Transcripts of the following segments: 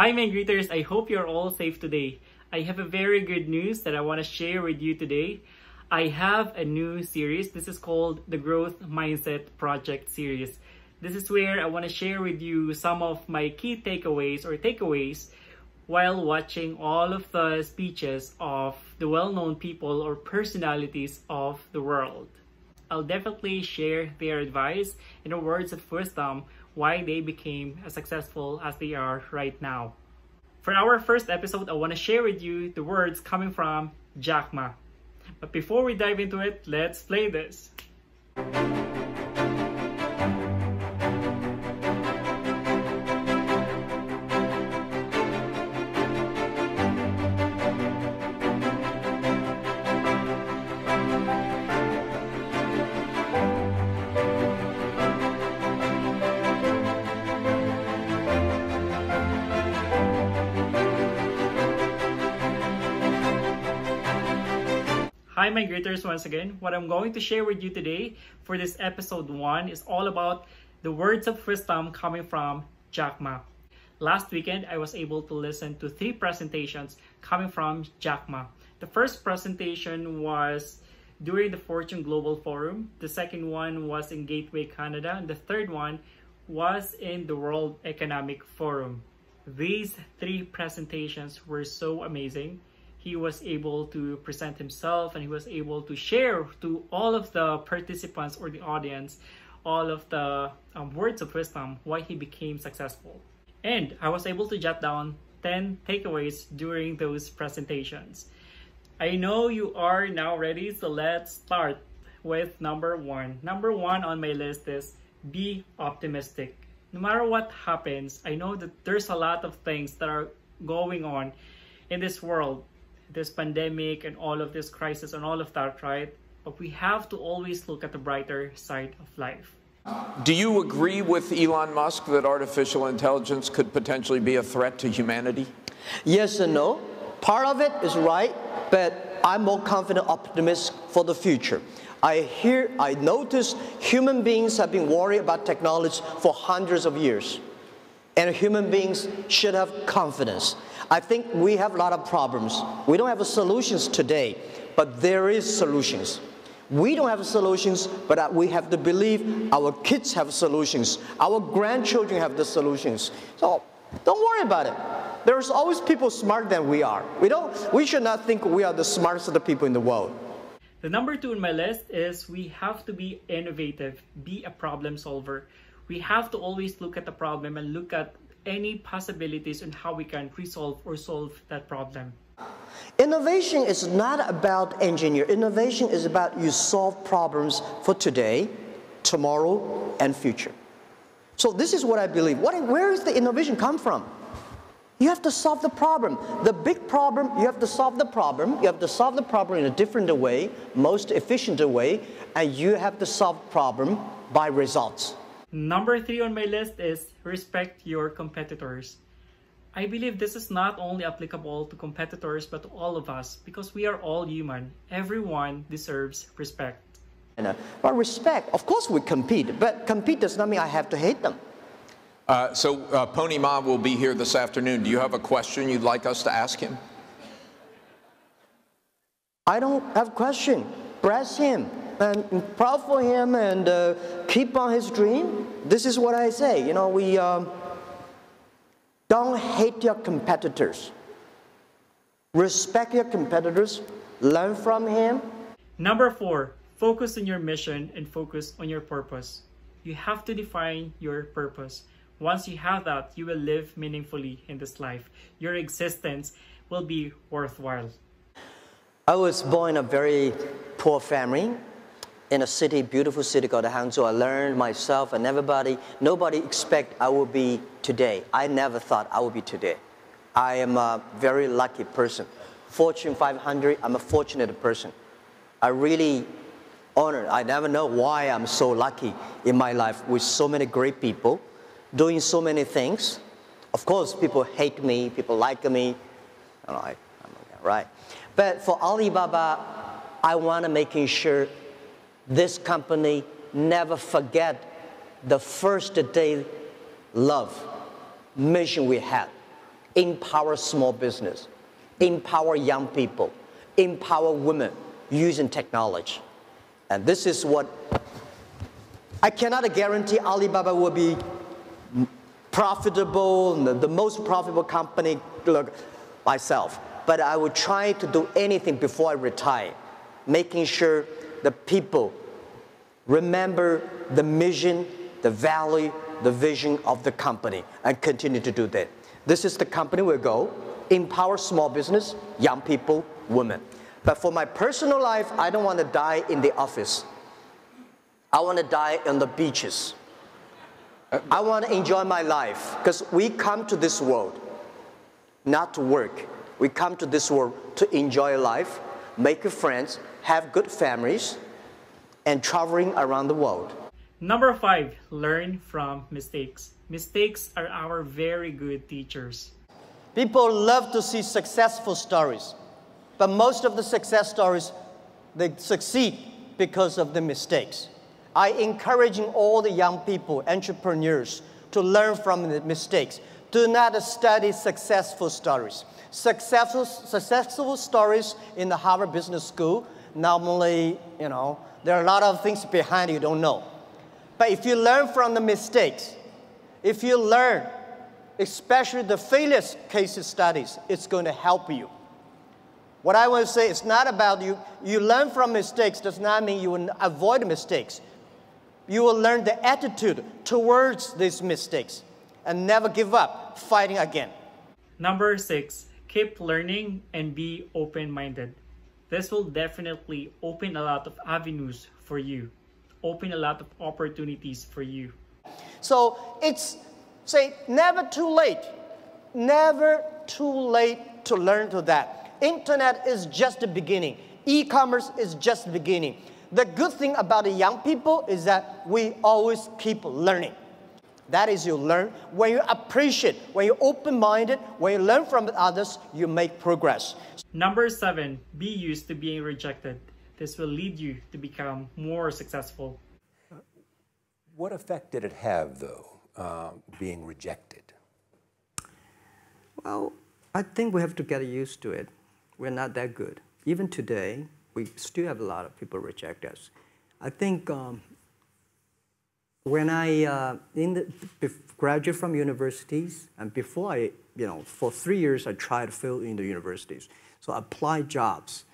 Hi MindGritters, I hope you're all safe today. I have a very good news that I want to share with you today. I have a new series. This is called the Growth Mindset Project series. This is where I want to share with you some of my key takeaways while watching all of the speeches of the well-known people or personalities of the world. I'll definitely share their advice and the words of wisdom why they became as successful as they are right now. For our first episode, I want to share with you the words coming from Jack Ma. But before we dive into it, let's play this. Hi MindGritters, once again. What I'm going to share with you today for this episode 1 is all about the words of wisdom coming from Jack Ma. Last weekend, I was able to listen to 3 presentations coming from Jack Ma. The first presentation was during the Fortune Global Forum. The second one was in Gateway, Canada. And the third one was in the World Economic Forum. These 3 presentations were so amazing. He was able to present himself and he was able to share to all of the participants or the audience all of the words of wisdom why he became successful. And I was able to jot down 10 takeaways during those presentations. I know you are now ready, so let's start with number 1. Number 1 on my list is be optimistic. No matter what happens, I know that there's a lot of things that are going on in this world. This pandemic and all of this crisis and all of that, right? But we have to always look at the brighter side of life. Do you agree with Elon Musk that artificial intelligence could potentially be a threat to humanity? Yes and no. Part of it is right, but I'm more confident optimist for the future. I notice human beings have been worried about technology for hundreds of years. And human beings should have confidence. I think we have a lot of problems. We don't have solutions today, but there is solutions. We don't have solutions, but we have to believe our kids have solutions. Our grandchildren have the solutions. So don't worry about it. There's always people smarter than we are. We should not think we are the smartest of the people in the world. The number 2 on my list is we have to be innovative, be a problem solver. We have to always look at the problem and look at any possibilities on how we can resolve or solve that problem. Innovation is not about engineer. Innovation is about you solve problems for today, tomorrow, and future. So this is what I believe. Where does the innovation come from? You have to solve the problem. The big problem, you have to solve the problem. You have to solve the problem in a different way, most efficient way, and you have to solve the problem by results. Number 3 on my list is respect your competitors. I believe this is not only applicable to competitors but to all of us because we are all human. Everyone deserves respect. But respect, of course we compete, but compete does not mean I have to hate them. Pony Ma will be here this afternoon. Do you have a question you'd like us to ask him? I don't have a question. Bless him. And proud for him and keep on his dream. This is what I say. You know, we don't hate your competitors. Respect your competitors. Learn from him. Number 4, focus on your mission and focus on your purpose. You have to define your purpose. Once you have that, you will live meaningfully in this life. Your existence will be worthwhile. I was born in a very poor family. In a city, beautiful city called Hangzhou. I learned myself and nobody expect I would be today. I never thought I would be today. I am a very lucky person. Fortune 500, I'm a fortunate person. I really honored. I never know why I'm so lucky in my life with so many great people, doing so many things. Of course, people hate me, people like me. Right? But for Alibaba, I want to make sure this company never forget the first day love mission we had. empower small business, empower young people, empower women using technology. And this is what I cannot guarantee Alibaba will be profitable, the most profitable company myself. But I will try to do anything before I retire, making sure the people remember the mission, the value, the vision of the company, and continue to do that. This is the company we'll go, empower small business, young people, women. But for my personal life, I don't want to die in the office. I want to die on the beaches. I want to enjoy my life, because we come to this world not to work. We come to this world to enjoy life, make friends, have good families, and traveling around the world. Number 5, learn from mistakes. Mistakes are our very good teachers. People love to see successful stories, but most of the success stories, they succeed because of the mistakes. I encourage all the young people, entrepreneurs, to learn from the mistakes. Do not study successful stories. Successful stories in the Harvard Business School, normally, there are a lot of things behind you don't know. But if you learn from the mistakes, if you learn, especially the failure case studies, it's going to help you. What I want to say, it's not about you learn from mistakes does not mean you will avoid mistakes. You will learn the attitude towards these mistakes and never give up, fighting again. Number 6, keep learning and be open-minded. This will definitely open a lot of avenues for you, open a lot of opportunities for you. So it's, never too late to learn to that. Internet is just the beginning. E-commerce is just the beginning. The good thing about the young people is that we always keep learning. That is, you learn. When you appreciate, when you're open-minded, when you learn from others, you make progress. Number 7, be used to being rejected. This will lead you to become more successful. What effect did it have, though, being rejected? Well, I think we have to get used to it. We're not that good. Even today, we still have a lot of people reject us. I think when I graduated from universities, and before I, for 3 years, I tried to fill in the universities. So I applied jobs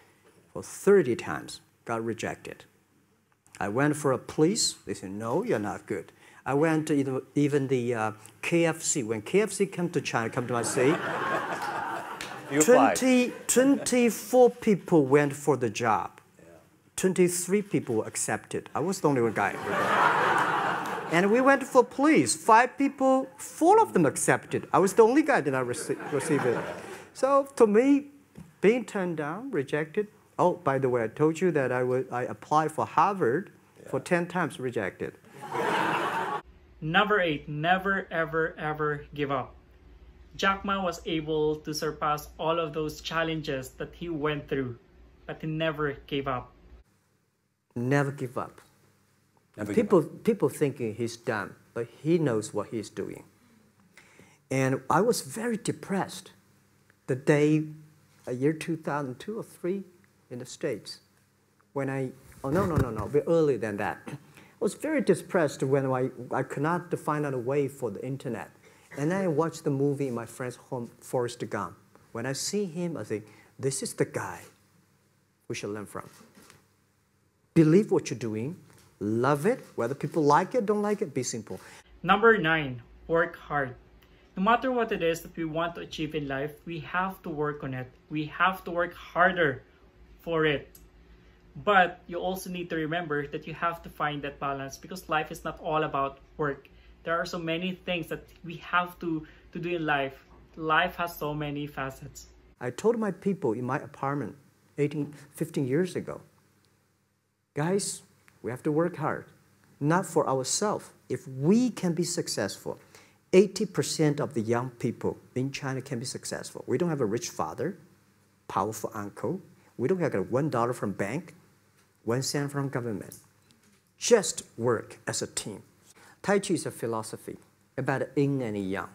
for 30 times, got rejected. I went for a police, they said, no, you're not good. I went to even the KFC. When KFC came to China, come to my city, 24 people went for the job. 23 people were accepted. I was the only one guy. And we went for police. 5 people, 4 of them accepted. I was the only guy that did not receive it. So to me, being turned down, rejected. Oh, by the way, I told you that I applied for Harvard for 10 times, rejected. Number 8, never, ever, ever give up. Jack Ma was able to surpass all of those challenges that he went through, but he never gave up. Never give up. People thinking he's dumb, but he knows what he's doing. And I was very depressed the day, year 2002 or 3 in the States, when a bit earlier than that. I was very depressed when I could not find out a way for the internet. And then I watched the movie in my friend's home, Forrest Gump. When I see him, I think, this is the guy we should learn from. Believe what you're doing, love it, whether people like it, don't like it, be simple. Number 9, work hard. No matter what it is that we want to achieve in life, we have to work on it. We have to work harder for it. But you also need to remember that you have to find that balance, because life is not all about work. There are so many things that we have to do in life. Life has so many facets. I told my people in my apartment 15 years ago, guys, we have to work hard, not for ourselves. If we can be successful, 80% of the young people in China can be successful. We don't have a rich father, powerful uncle. We don't have $1 from bank, 1 cent from government. Just work as a team. Tai Chi is a philosophy about yin and yang.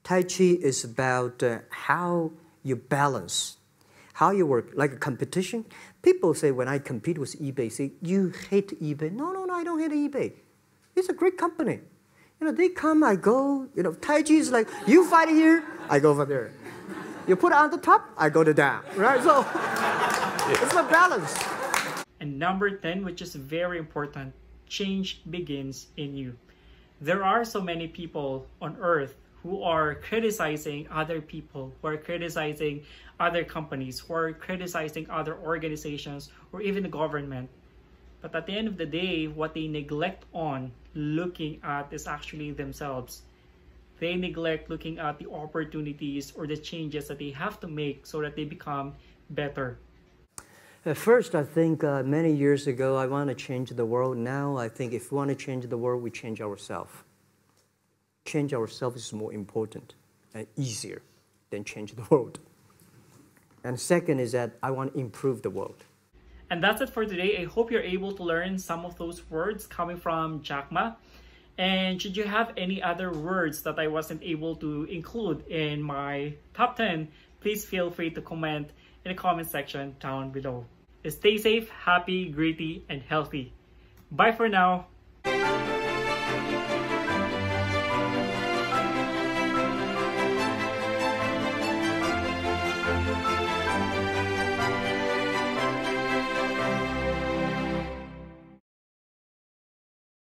Tai Chi is about how you balance, how you work, like a competition. People say when I compete with eBay, say, you hate eBay. No, I don't hate eBay. It's a great company. You know, they come, I go. You know, Tai Chi is like, you fight here, I go over there. You put it on the top, I go to down, right? So it's a balance. And number 10, which is very important, change begins in you. There are so many people on earth who are criticizing other people, who are criticizing other companies, who are criticizing other organizations, or even the government. But at the end of the day, what they neglect on looking at is actually themselves. They neglect looking at the opportunities or the changes that they have to make so that they become better. At first, I think many years ago, I want to change the world. Now, I think if we want to change the world, we change ourselves. Change ourselves is more important and easier than change the world. And second is that I want to improve the world. And that's it for today. I hope you're able to learn some of those words coming from Jack Ma. And should you have any other words that I wasn't able to include in my top 10, please feel free to comment in the comment section down below. Stay safe, happy, gritty, and healthy. Bye for now.